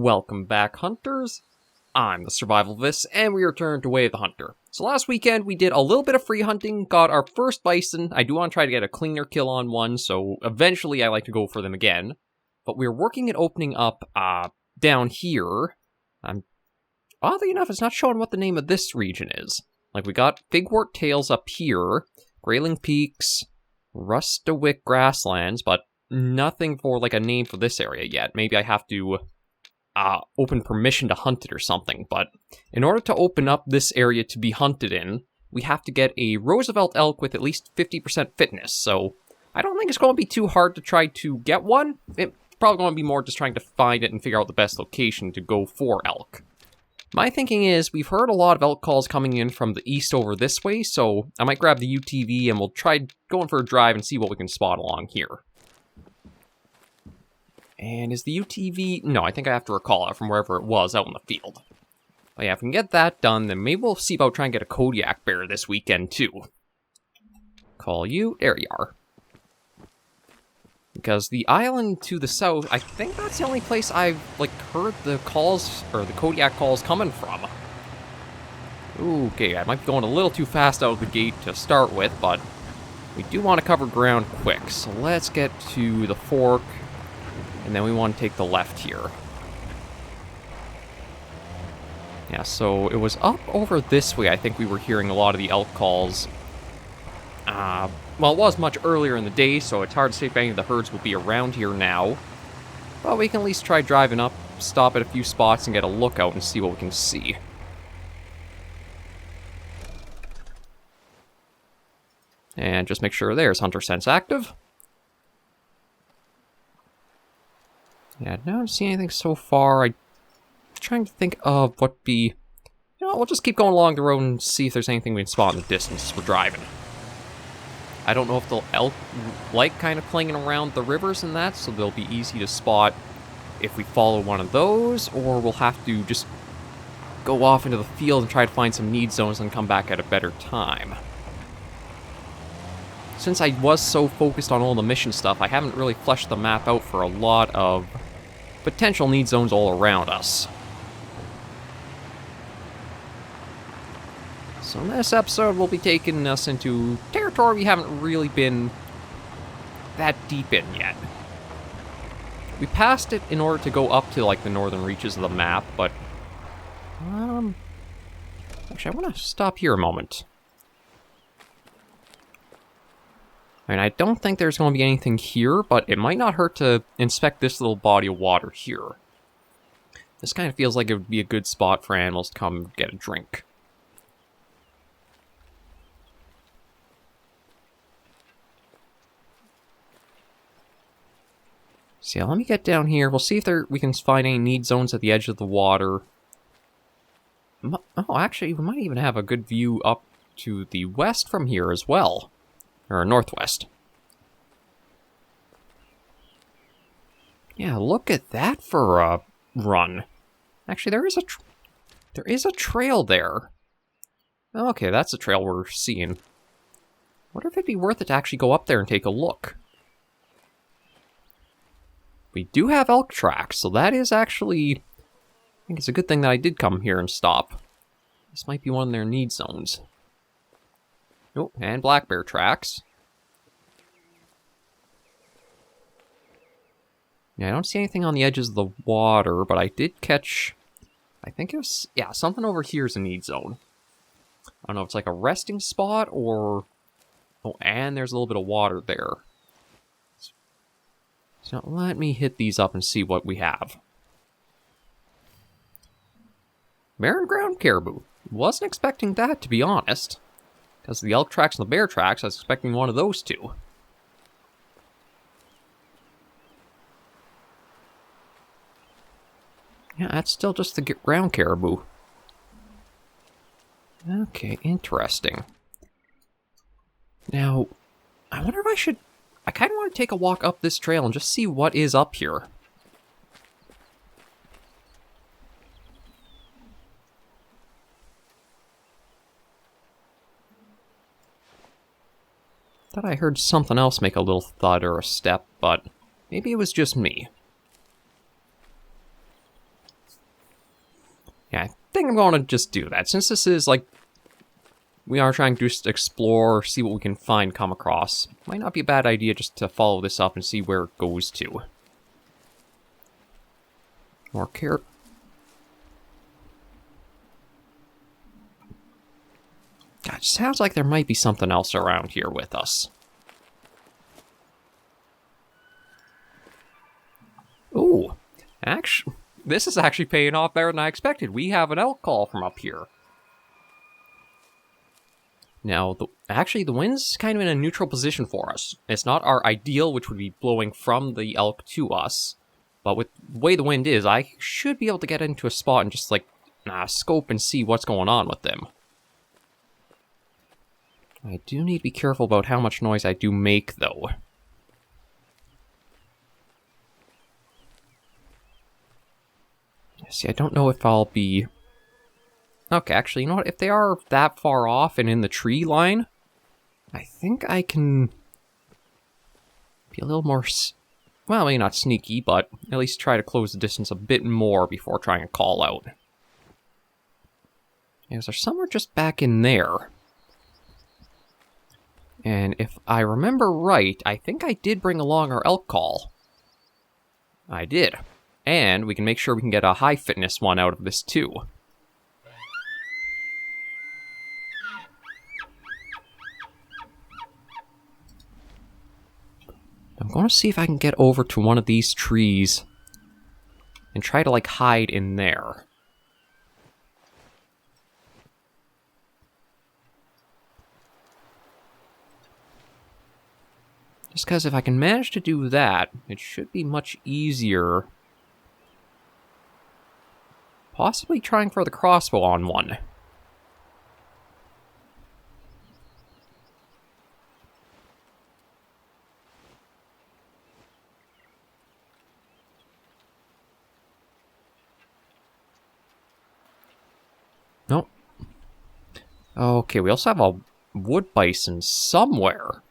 Welcome back, hunters. I'm the SurvivalVis, and we return to Way of the Hunter. So last weekend, we did a little bit of free hunting, got our first bison. I do want to try to get a cleaner kill on one, so eventually I like to go for them again. But we're working at opening up, down here. Oddly enough, it's not showing what the name of this region is. Like, we got Figwort Tails up here, Grayling Peaks, Rustawick Grasslands, but nothing for, like, a name for this area yet. Maybe I have to open permission to hunt it or something, but in order to open up this area to be hunted in, we have to get a Roosevelt elk with at least 50% fitness, so I don't think it's going to be too hard to try to get one. It's probably going to be more just trying to find it and figure out the best location to go for elk. My thinking is, we've heard a lot of elk calls coming in from the east over this way, so I might grab the UTV and we'll try going for a drive and see what we can spot along here. And is the UTV... No, I think I have to recall it from wherever it was out in the field. But yeah, if we can get that done, then maybe we'll see about trying to get a Kodiak bear this weekend, too. Call you. There you are. Because the island to the south, I think that's the only place I've, like, heard the calls, or the Kodiak calls coming from. Okay, I might be going a little too fast out of the gate to start with, but we do want to cover ground quick. So let's get to the fork. And then we want to take the left here. Yeah, so it was up over this way. I think we were hearing a lot of the elk calls. Well, it was much earlier in the day, so it's hard to say if any of the herds will be around here now. But we can at least try driving up, stop at a few spots, and get a lookout and see what we can see. And just make sure there's Hunter Sense active. Yeah, I don't see anything so far. I'm trying to think of what be... You know, we'll just keep going along the road and see if there's anything we can spot in the distance as we're driving. I don't know if they'll elk like kind of playing around the rivers and that, so they'll be easy to spot if we follow one of those, or we'll have to just go off into the field and try to find some need zones and come back at a better time. Since I was so focused on all the mission stuff, I haven't really fleshed the map out for a lot of potential need zones all around us. So in this episode, we'll be taking us into territory we haven't really been that deep in yet. We passed it in order to go up to, like, the northern reaches of the map, but... Actually, I want to stop here a moment. I mean, I don't think there's going to be anything here, but it might not hurt to inspect this little body of water here. This kind of feels like it would be a good spot for animals to come get a drink. So yeah, let me get down here. We'll see if we can find any need zones at the edge of the water. Oh, actually, we might even have a good view up to the west from here as well. Or northwest. Yeah, look at that for a run. Actually, there is a trail there. Okay, that's a trail we're seeing. Wonder if it'd be worth it to actually go up there and take a look. We do have elk tracks, so that is actually... I think it's a good thing that I did come here and stop. This might be one of their need zones. Oh, and black bear tracks. Yeah, I don't see anything on the edges of the water, but I did catch... I think it was... Yeah, something over here is a need zone. I don't know if it's like a resting spot or... Oh, and there's a little bit of water there. So let me hit these up and see what we have. Barren ground caribou. Wasn't expecting that, to be honest. Because of the elk tracks and the bear tracks, I was expecting one of those two. Yeah, that's still just the ground caribou. Okay, interesting. Now, I wonder if I should... I kind of want to take a walk up this trail and just see what is up here. Thought I heard something else make a little thud or a step, but maybe it was just me. think I'm going to just do that. Since this is, like, we are trying to just explore, see what we can find, come across. Might not be a bad idea just to follow this up and see where it goes to. More care. God, it sounds like there might be something else around here with us. Ooh, actually, this is actually paying off better than I expected. We have an elk call from up here. Now, actually, the wind's kind of in a neutral position for us. It's not our ideal, which would be blowing from the elk to us. But with the way the wind is, I should be able to get into a spot and just, like, scope and see what's going on with them. I do need to be careful about how much noise I do make, though. See, I don't know if I'll be... Okay, actually, you know what? If they are that far off and in the tree line, I think I can be a little more... Well, maybe not sneaky, but at least try to close the distance a bit more before trying to call out. Is there somewhere just back in there? And if I remember right, I think I did bring along our elk call. I did. And we can make sure we can get a high fitness one out of this too. I'm going to see if I can get over to one of these trees and try to, like, hide in there. Just because if I can manage to do that, it should be much easier. Possibly trying for the crossbow on one. Nope. Okay, we also have a wood bison somewhere.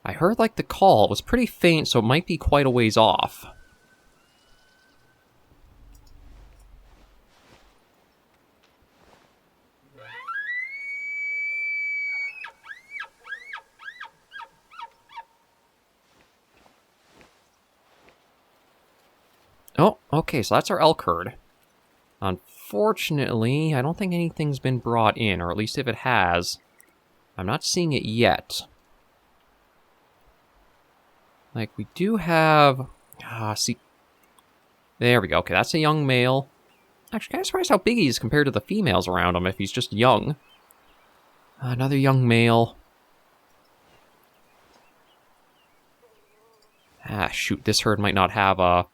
I heard, like, the call. It was pretty faint, so it might be quite a ways off. Oh, okay, so that's our elk herd. Unfortunately, I don't think anything's been brought in, or at least if it has, I'm not seeing it yet. Like, we do have... see... There we go. Okay, that's a young male. Actually, kind of surprised how big he is compared to the females around him if he's just young. Another young male. Shoot. This herd might not have a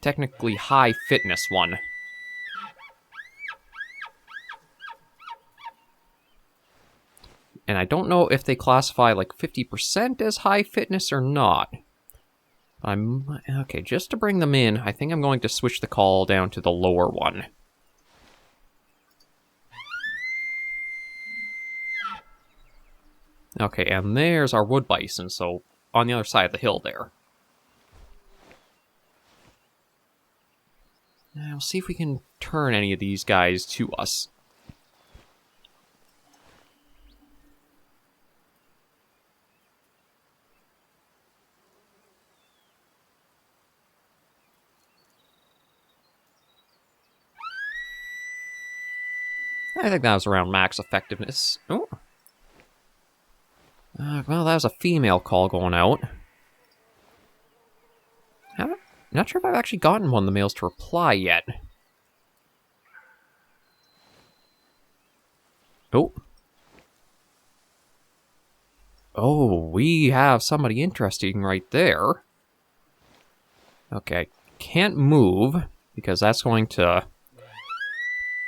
technically high fitness one. And I don't know if they classify like 50% as high fitness or not. Okay, just to bring them in, I think I'm going to switch the call down to the lower one. Okay, and there's our wood bison, so on the other side of the hill there. Now, we'll see if we can turn any of these guys to us. I think that was around max effectiveness. Oh. Well, that was a female call going out. I'm not sure if I've actually gotten one of the males to reply yet. Oh. Oh, we have somebody interesting right there. Okay, can't move, because that's going to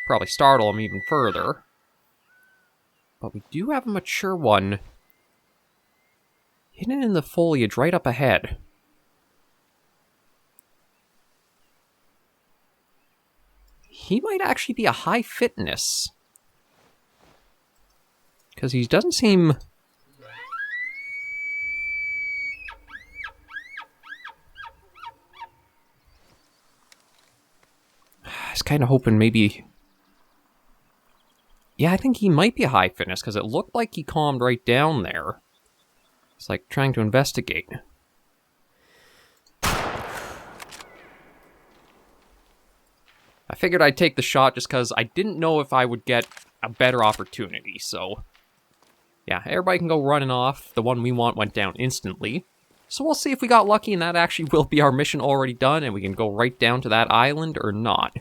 probably startle him even further. But we do have a mature one hidden in the foliage right up ahead. He might actually be a high fitness. Because he doesn't seem... was kind of hoping maybe... Yeah, I think he might be a high fitness, because it looked like he calmed right down there. It's like trying to investigate. I figured I'd take the shot just because I didn't know if I would get a better opportunity, so... Yeah, everybody can go running off. The one we want went down instantly. So we'll see if we got lucky and that actually will be our mission already done and we can go right down to that island or not.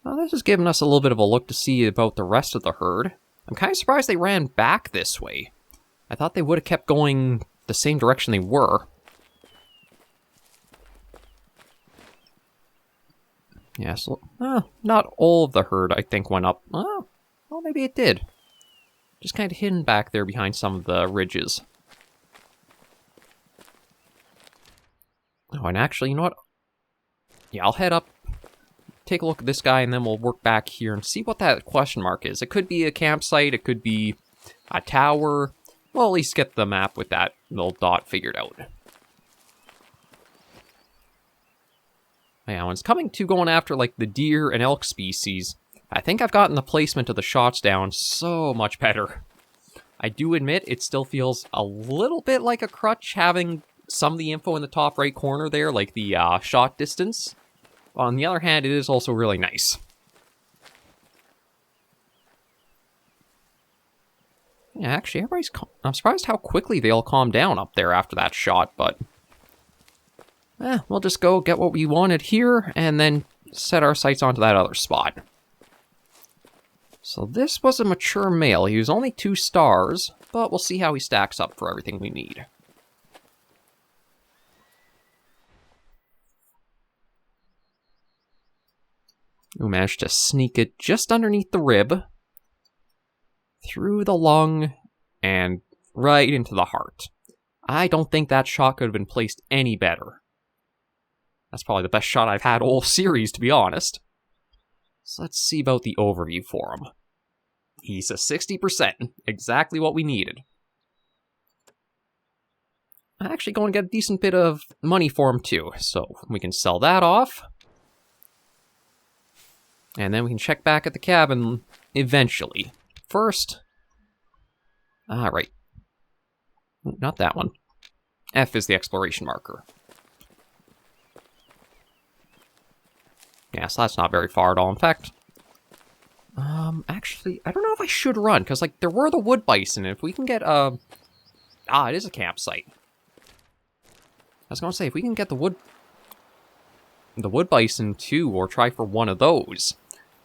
Well, this is giving us a little bit of a look to see about the rest of the herd. I'm kind of surprised they ran back this way. I thought they would have kept going the same direction they were. Yeah, so, not all of the herd, I think, went up. Well, maybe it did. Just kind of hidden back there behind some of the ridges. Oh, and actually, you know what? Yeah, I'll head up, take a look at this guy, and then we'll work back here and see what that question mark is. It could be a campsite, it could be a tower. We'll at least get the map with that little dot figured out. Yeah, when it's coming to going after, like, the deer and elk species, I think I've gotten the placement of the shots down so much better. I do admit, it still feels a little bit like a crutch having some of the info in the top right corner there, like the shot distance. On the other hand, it is also really nice. Yeah, actually, I'm surprised how quickly they all calmed down up there after that shot, but... we'll just go get what we wanted here, and then set our sights onto that other spot. So this was a mature male. He was only 2 stars, but we'll see how he stacks up for everything we need. We managed to sneak it just underneath the rib, through the lung, and right into the heart. I don't think that shot could have been placed any better. That's probably the best shot I've had all series, to be honest. So let's see about the overview for him. He's a 60%, exactly what we needed. I'm actually going to get a decent bit of money for him too, so we can sell that off. And then we can check back at the cabin eventually. First... Alright. Not that one. F is the exploration marker. Yeah, so that's not very far at all. In fact, actually, I don't know if I should run, because, like, there were the wood bison, and if we can get, it is a campsite. I was gonna say, if we can get the wood bison, too, or try for one of those,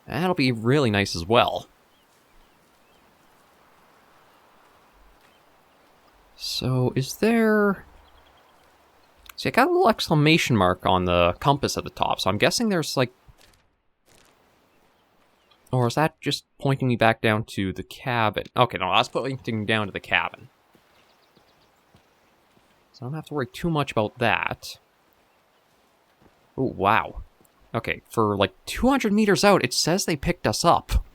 that'll be really nice as well. So, is there... See, I got a little exclamation mark on the compass at the top, so I'm guessing there's, like... Or is that just pointing me back down to the cabin? Okay, no, that's pointing down to the cabin. So I don't have to worry too much about that. Oh, wow. Okay, for, like, 200 meters out, it says they picked us up.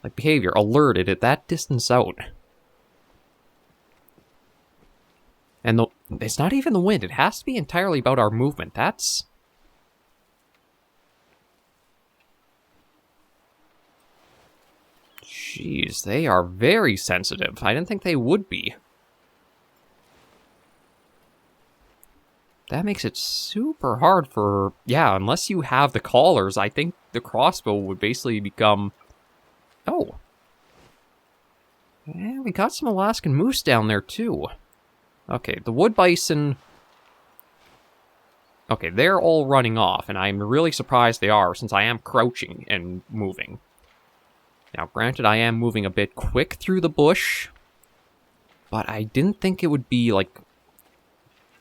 Like, behavior alerted at that distance out. And it's not even the wind. It has to be entirely about our movement. That's... Jeez, they are very sensitive. I didn't think they would be. That makes it super hard for... Yeah, unless you have the collars, I think the crossbow would basically become... Oh. Yeah, we got some Alaskan moose down there, too. Okay, the wood bison... Okay, they're all running off, and I'm really surprised they are, since I am crouching and moving. Now, granted, I am moving a bit quick through the bush, but I didn't think it would be, like,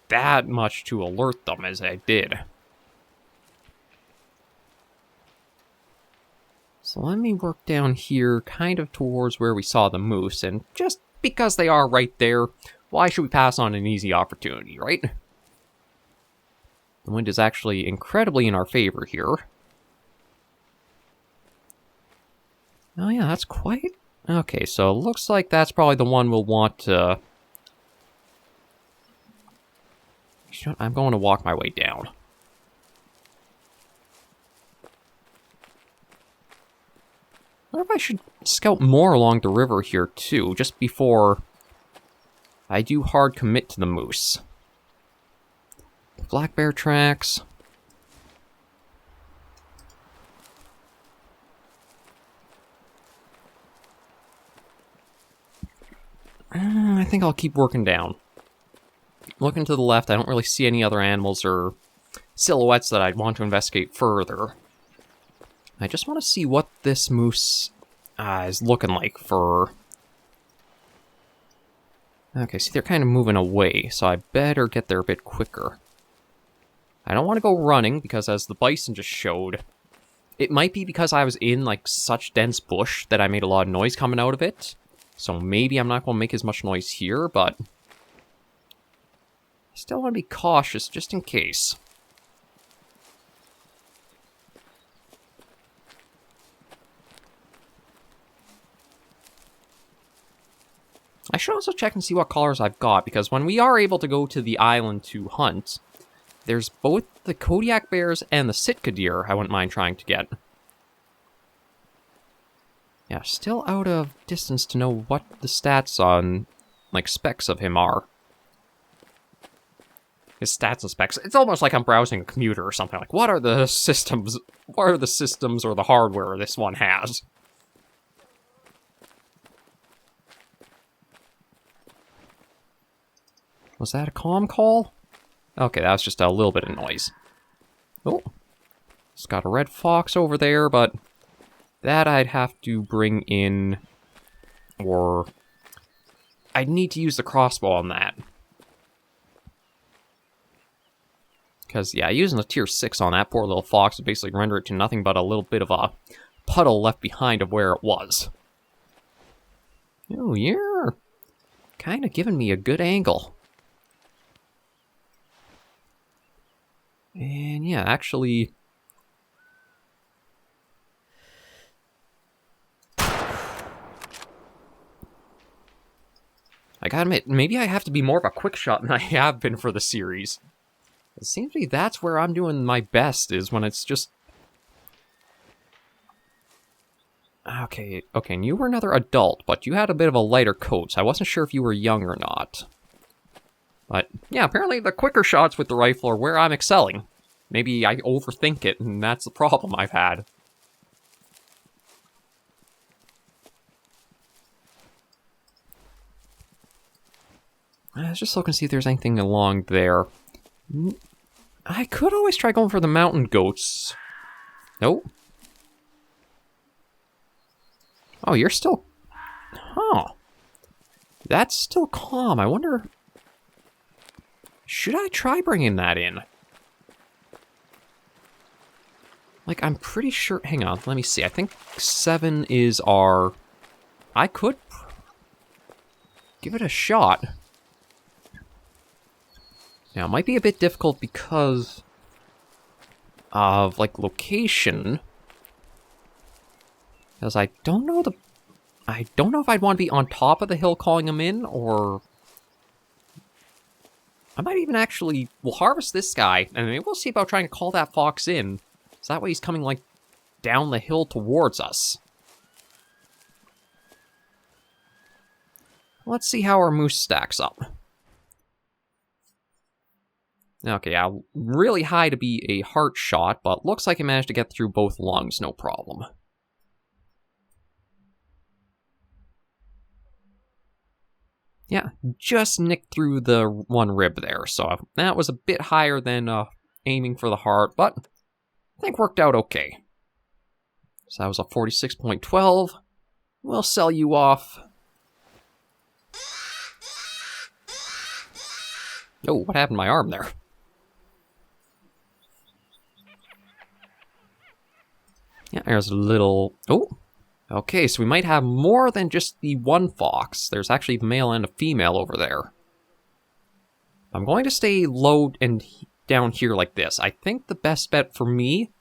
that much to alert them as I did. So let me work down here, kind of towards where we saw the moose, and just because they are right there, why should we pass on an easy opportunity, right? The wind is actually incredibly in our favor here. Oh yeah, that's quite... Okay, so it looks like that's probably the one we'll want to I'm going to walk my way down. I wonder if I should scout more along the river here, too, just before I do hard commit to the moose. Black bear tracks. I think I'll keep working down. Looking to the left, I don't really see any other animals or silhouettes that I'd want to investigate further. I just want to see what this moose is looking like for... Okay, see, they're kind of moving away, so I better get there a bit quicker. I don't want to go running, because as the bison just showed, it might be because I was in, like, such dense bush that I made a lot of noise coming out of it. So maybe I'm not going to make as much noise here, but... I still want to be cautious, just in case. I should also check and see what colors I've got, because when we are able to go to the island to hunt, there's both the Kodiak bears and the Sitka deer I wouldn't mind trying to get. Yeah, still out of distance to know what the stats on, like, specs of him are. His stats and specs. It's almost like I'm browsing a computer or something. Like, what are the systems or the hardware this one has? Was that a comm call? Okay, that was just a little bit of noise. Oh, it's got a red fox over there, but that I'd have to bring in, or I'd need to use the crossbow on that. Because, yeah, using a tier 6 on that poor little fox would basically render it to nothing but a little bit of a puddle left behind of where it was. Oh, you're kind of giving me a good angle. And yeah, actually... I gotta admit, maybe I have to be more of a quick shot than I have been for the series. It seems to me that's where I'm doing my best, is when it's just... Okay, and you were another adult, but you had a bit of a lighter coat, so I wasn't sure if you were young or not. But, yeah, apparently the quicker shots with the rifle are where I'm excelling. Maybe I overthink it, and that's the problem I've had. I was just looking to see if there's anything along there. I could always try going for the mountain goats. Nope. Oh, you're still... Huh. That's still calm. I wonder... Should I try bringing that in? Like, I'm pretty sure... Hang on, let me see. I think 7 is our... I could... give it a shot. Now, it might be a bit difficult because of, like, location. Because I don't know the... I don't know if I'd want to be on top of the hill calling them in, or... I might even actually... We'll harvest this guy, and maybe we'll see about trying to call that fox in. So that way he's coming, like, down the hill towards us. Let's see how our moose stacks up. Okay, yeah, really high to be a heart shot, but looks like he managed to get through both lungs, no problem. Yeah, just nicked through the one rib there, so that was a bit higher than aiming for the heart, but I think worked out okay. So that was a 46.12. We'll sell you off. Oh, what happened to my arm there? Yeah, there's a little... Oh, okay, so we might have more than just the one fox. There's actually a male and a female over there. I'm going to stay low and down here like this. I think the best bet for me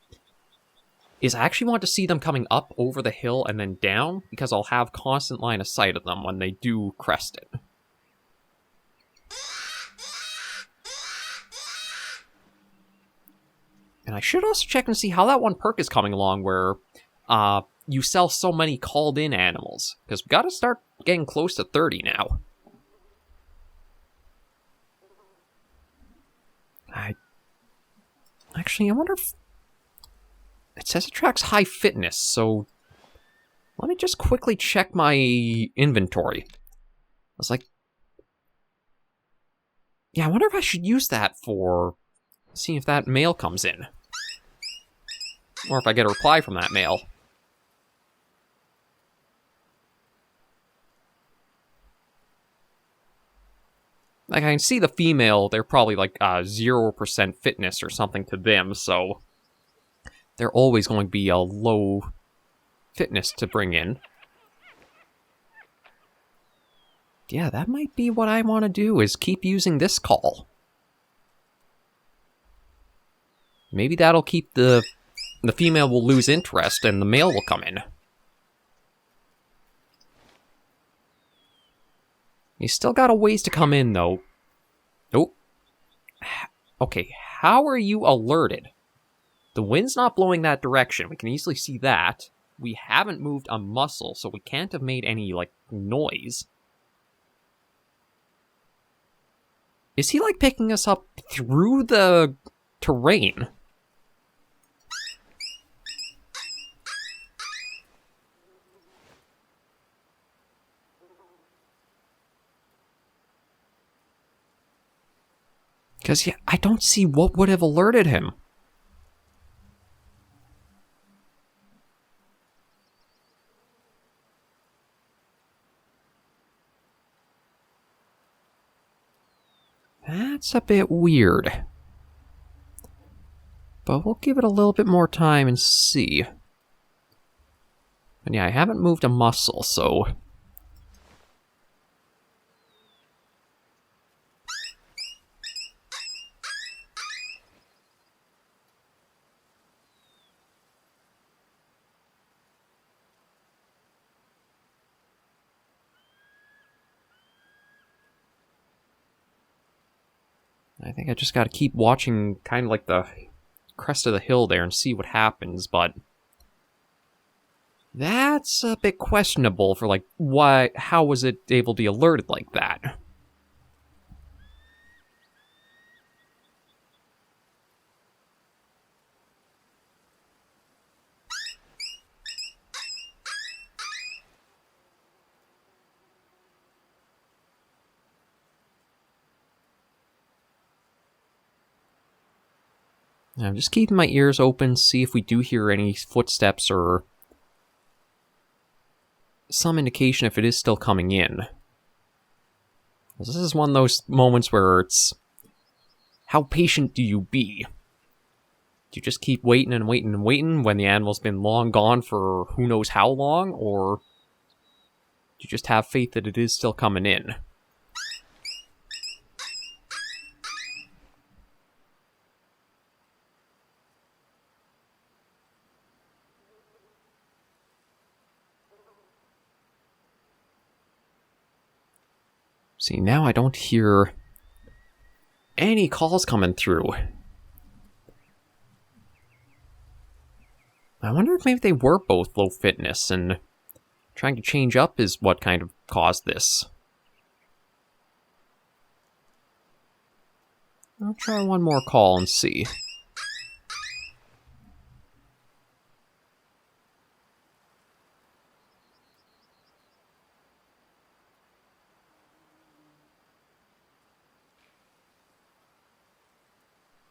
is I actually want to see them coming up over the hill and then down, because I'll have constant line of sight of them when they do crest it. And I should also check and see how that one perk is coming along where you sell so many called-in animals. Because we got to start getting close to 30 now. Actually, I wonder if... It says it tracks high fitness, so... Let me just quickly check my inventory. I was like... Yeah, I wonder if I should use that for... seeing if that mail comes in. Or if I get a reply from that mail. Like, I can see the female, they're probably like 0% fitness or something to them, so... They're always going to be a low fitness to bring in. Yeah, that might be what I want to do, is keep using this call. Maybe that'll keep the female will lose interest and the male will come in. He's still got a ways to come in, though. Oh. Okay, how are you alerted? The wind's not blowing that direction. We can easily see that. We haven't moved a muscle, so we can't have made any, like, noise. Is he, like, picking us up through the terrain? Because, yeah, I don't see what would have alerted him. That's a bit weird. But we'll give it a little bit more time and see. And yeah, I haven't moved a muscle, so... I think I just gotta keep watching kind of like the crest of the hill there and see what happens, but... That's a bit questionable for, like, how was it able to be alerted like that? I'm just keeping my ears open, see if we do hear any footsteps or some indication if it is still coming in. This is one of those moments where it's... How patient do you be? Do you just keep waiting and waiting and waiting when the animal's been long gone for who knows how long? Or do you just have faith that it is still coming in? See, now I don't hear any calls coming through. I wonder if maybe they were both low fitness and trying to change up is what kind of caused this. I'll try one more call and see.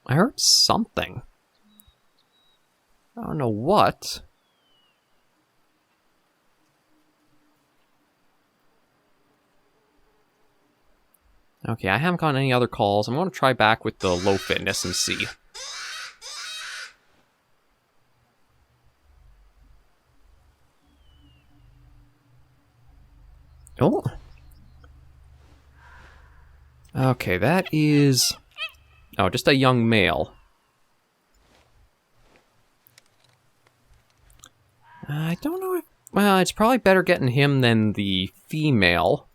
I heard something. I don't know what. Okay, I haven't gotten any other calls. I'm going to try back with the low fitness and see. Oh. Okay, that is... Oh, just a young male. I don't know if... Well, it's probably better getting him than the female.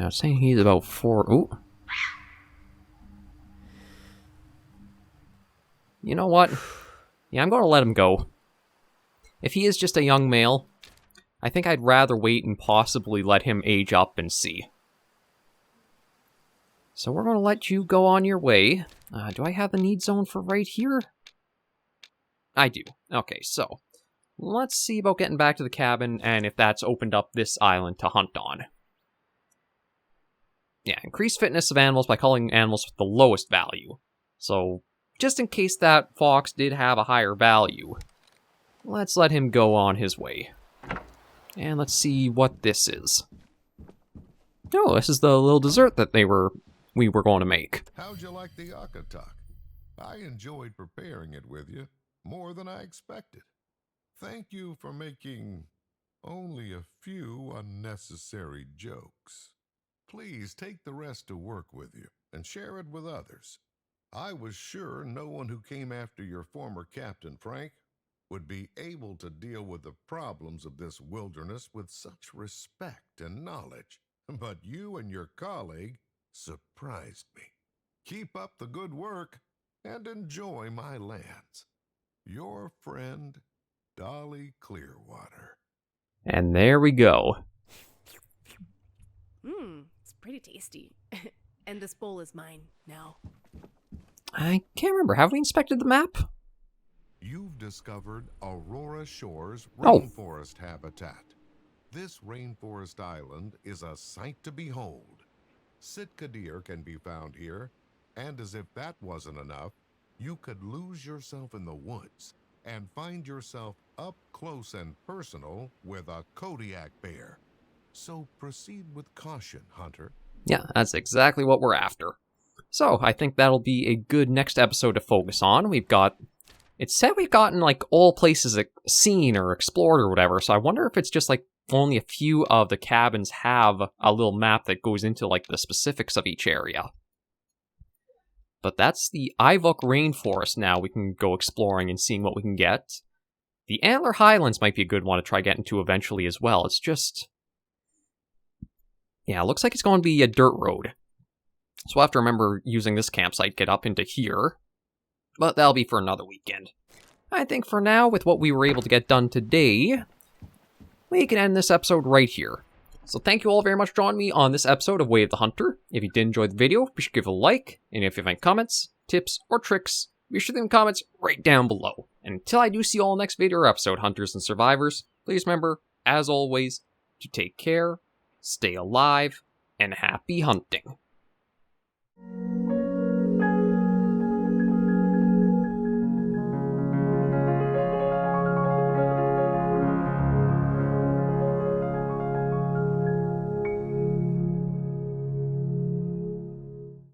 Now, it's saying he's about 4... Ooh. You know what? Yeah, I'm going to let him go. If he is just a young male, I think I'd rather wait and possibly let him age up and see. So we're going to let you go on your way. Do I have the need zone for right here? I do. Okay, so let's see about getting back to the cabin and if that's opened up this island to hunt on. Yeah, increase fitness of animals by calling animals with the lowest value. So, just in case that fox did have a higher value, let's let him go on his way. And let's see what this is. Oh, this is the little dessert that we were going to make. How'd you like the akatak? I enjoyed preparing it with you, more than I expected. Thank you for making only a few unnecessary jokes. Please take the rest to work with you and share it with others. I was sure no one who came after your former captain, Frank, would be able to deal with the problems of this wilderness with such respect and knowledge. But you and your colleague surprised me. Keep up the good work and enjoy my lands. Your friend, Dolly Clearwater. And there we go. It's pretty tasty. And this bowl is mine now. I can't remember. Have we inspected the map? You've discovered Aurora Shores rainforest habitat. This rainforest island is a sight to behold. Sitka deer can be found here, and as if that wasn't enough, you could lose yourself in the woods and find yourself up close and personal with a Kodiak bear. So proceed with caution, Hunter. Yeah, that's exactly what we're after. So, I think that'll be a good next episode to focus on. It said we've gotten, like, all places seen or explored or whatever, so I wonder if it's just, like, only a few of the cabins have a little map that goes into, like, the specifics of each area. But that's the Ivuk Rainforest now we can go exploring and seeing what we can get. The Antler Highlands might be a good one to try getting to eventually as well. It's just... yeah, it looks like it's going to be a dirt road. So we'll have to remember using this campsite, get up into here. But that'll be for another weekend. I think for now, with what we were able to get done today, we can end this episode right here. So thank you all very much for joining me on this episode of Way of the Hunter. If you did enjoy the video, be sure to give it a like. And if you have any comments, tips, or tricks, be sure to leave comments right down below. And until I do see you all next video or episode, Hunters and Survivors, please remember, as always, to take care, stay alive, and happy hunting.